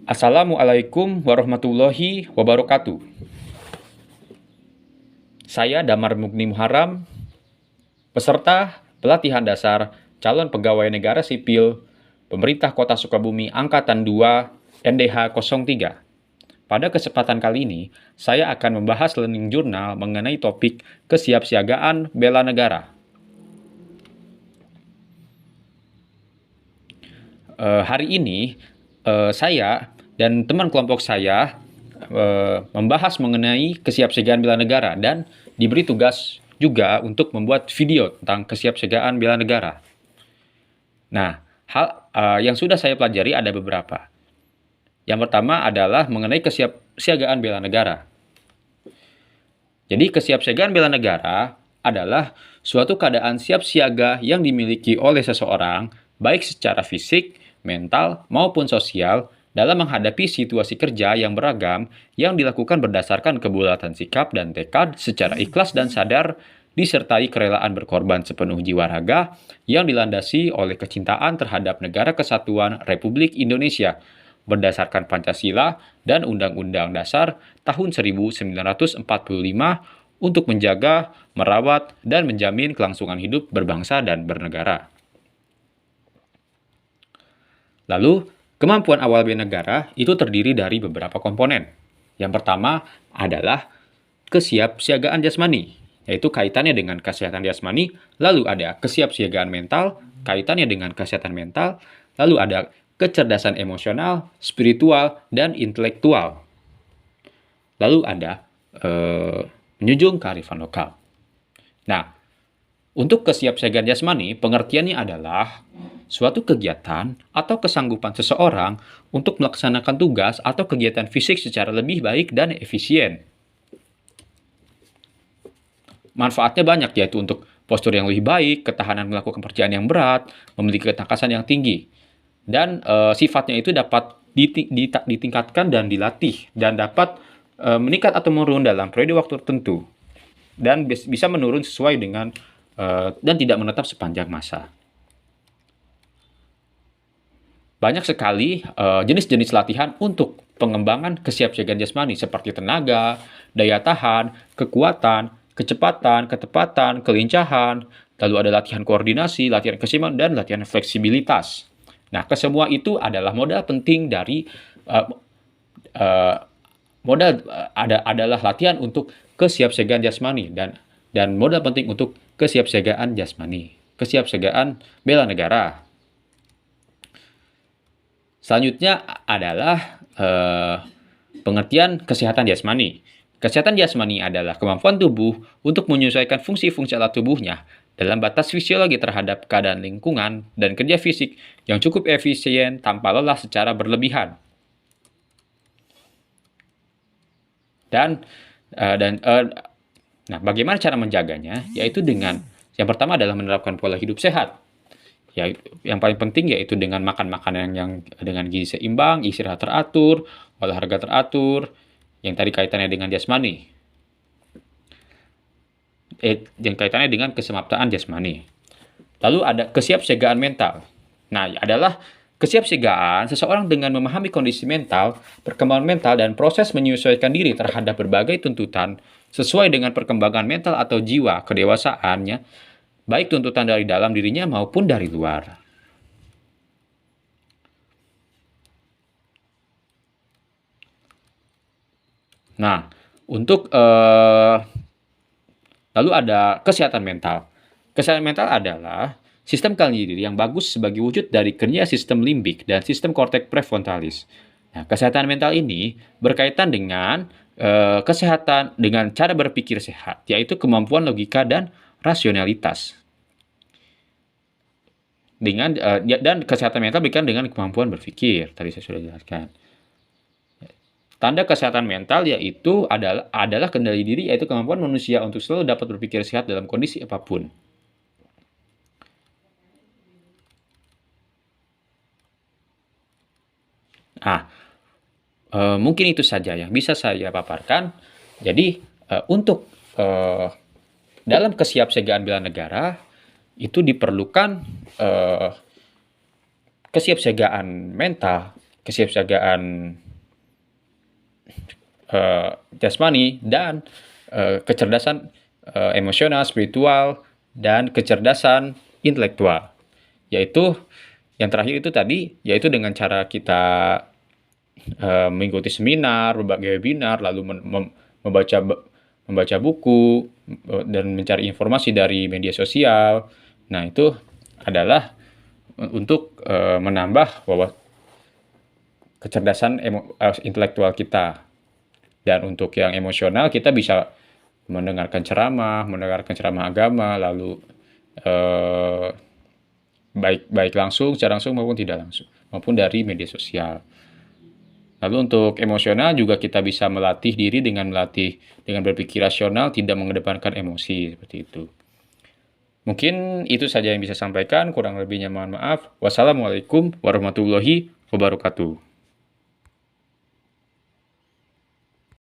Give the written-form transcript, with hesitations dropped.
Assalamualaikum warahmatullahi wabarakatuh. Saya Damar Mugni Muharam, peserta pelatihan dasar calon pegawai negara sipil Pemerintah Kota Sukabumi Angkatan 2 NDH 03. Pada kesempatan kali ini, saya akan membahas learning journal mengenai topik kesiapsiagaan bela negara. Hari ini, saya dan teman kelompok saya membahas mengenai kesiapsiagaan bela negara dan diberi tugas juga untuk membuat video tentang kesiapsiagaan bela negara. Nah, hal yang sudah saya pelajari ada beberapa. Yang pertama adalah mengenai kesiapsiagaan bela negara. Jadi, kesiapsiagaan bela negara adalah suatu keadaan siap siaga yang dimiliki oleh seseorang, baik secara fisik, mental, maupun sosial, dalam menghadapi situasi kerja yang beragam yang dilakukan berdasarkan kebulatan sikap dan tekad secara ikhlas dan sadar, disertai kerelaan berkorban sepenuh jiwa raga yang dilandasi oleh kecintaan terhadap Negara Kesatuan Republik Indonesia berdasarkan Pancasila dan Undang-Undang Dasar tahun 1945 untuk menjaga, merawat, dan menjamin kelangsungan hidup berbangsa dan bernegara. Lalu, kemampuan awal bela negara itu terdiri dari beberapa komponen. Yang pertama adalah kesiapsiagaan jasmani, yaitu kaitannya dengan kesehatan jasmani, lalu ada kesiapsiagaan mental, kaitannya dengan kesehatan mental, lalu ada kecerdasan emosional, spiritual, dan intelektual. Lalu ada menjunjung kearifan lokal. Nah, untuk kesiapsiagaan jasmani, pengertiannya adalah suatu kegiatan atau kesanggupan seseorang untuk melaksanakan tugas atau kegiatan fisik secara lebih baik dan efisien. Manfaatnya banyak, yaitu untuk postur yang lebih baik, ketahanan melakukan pekerjaan yang berat, memiliki ketangkasan yang tinggi. Dan sifatnya itu dapat ditingkatkan dan dilatih, dan dapat meningkat atau menurun dalam periode waktu tertentu. Dan bisa menurun sesuai dengan dan tidak menetap sepanjang masa. Banyak sekali jenis-jenis latihan untuk pengembangan kesiapsiagaan jasmani seperti tenaga, daya tahan, kekuatan, kecepatan, ketepatan, kelincahan, lalu ada latihan koordinasi, latihan keseimbangan, dan latihan fleksibilitas. Nah, kesemua itu adalah modal penting dari adalah latihan untuk kesiapsiagaan jasmani dan modal penting untuk kesiapsiagaan jasmani, kesiapsiagaan bela negara. Selanjutnya adalah pengertian kesehatan jasmani. Kesehatan jasmani adalah kemampuan tubuh untuk menyesuaikan fungsi-fungsi alat tubuhnya dalam batas fisiologi terhadap keadaan lingkungan dan kerja fisik yang cukup efisien tanpa lelah secara berlebihan. Nah, bagaimana cara menjaganya? Yaitu dengan yang pertama adalah menerapkan pola hidup sehat. Ya, yang paling penting yaitu dengan makan makanan yang dengan gizi seimbang, istirahat teratur, olahraga teratur, yang tadi kaitannya dengan jasmani. Yang kaitannya dengan kesemaptaan jasmani. Lalu ada kesiapsiagaan mental. Nah, adalah kesiapsiagaan seseorang dengan memahami kondisi mental, perkembangan mental, dan proses menyesuaikan diri terhadap berbagai tuntutan sesuai dengan perkembangan mental atau jiwa kedewasaannya, baik tuntutan dari dalam dirinya maupun dari luar. Nah, untuk lalu ada kesehatan mental. Kesehatan mental adalah sistem kenali diri yang bagus sebagai wujud dari kerja sistem limbik dan sistem korteks prefrontalis. Nah, kesehatan mental ini berkaitan dengan kesehatan dengan cara berpikir sehat, yaitu kemampuan logika dan rasionalitas. Dan kesehatan mental berkaitan dengan kemampuan berpikir. Tadi saya sudah jelaskan. Tanda kesehatan mental yaitu adalah kendali diri, yaitu kemampuan manusia untuk selalu dapat berpikir sehat dalam kondisi apapun. Mungkin itu saja yang bisa saya paparkan. Jadi, untuk dalam kesiapsiagaan bela negara itu diperlukan kesiapsiagaan mental, kesiapsiagaan jasmani, dan kecerdasan emosional, spiritual, dan kecerdasan intelektual. Yaitu yang terakhir itu tadi, yaitu dengan cara kita mengikuti seminar, berbagai webinar, lalu membaca buku, dan mencari informasi dari media sosial. Nah, itu adalah untuk menambah kecerdasan intelektual kita. Dan untuk yang emosional, kita bisa mendengarkan ceramah agama, lalu baik langsung, secara langsung maupun tidak langsung, maupun dari media sosial. Lalu untuk emosional juga kita bisa melatih diri dengan berpikir rasional, tidak mengedepankan emosi, seperti itu. Mungkin itu saja yang bisa sampaikan, kurang lebihnya mohon maaf. Wassalamualaikum warahmatullahi wabarakatuh.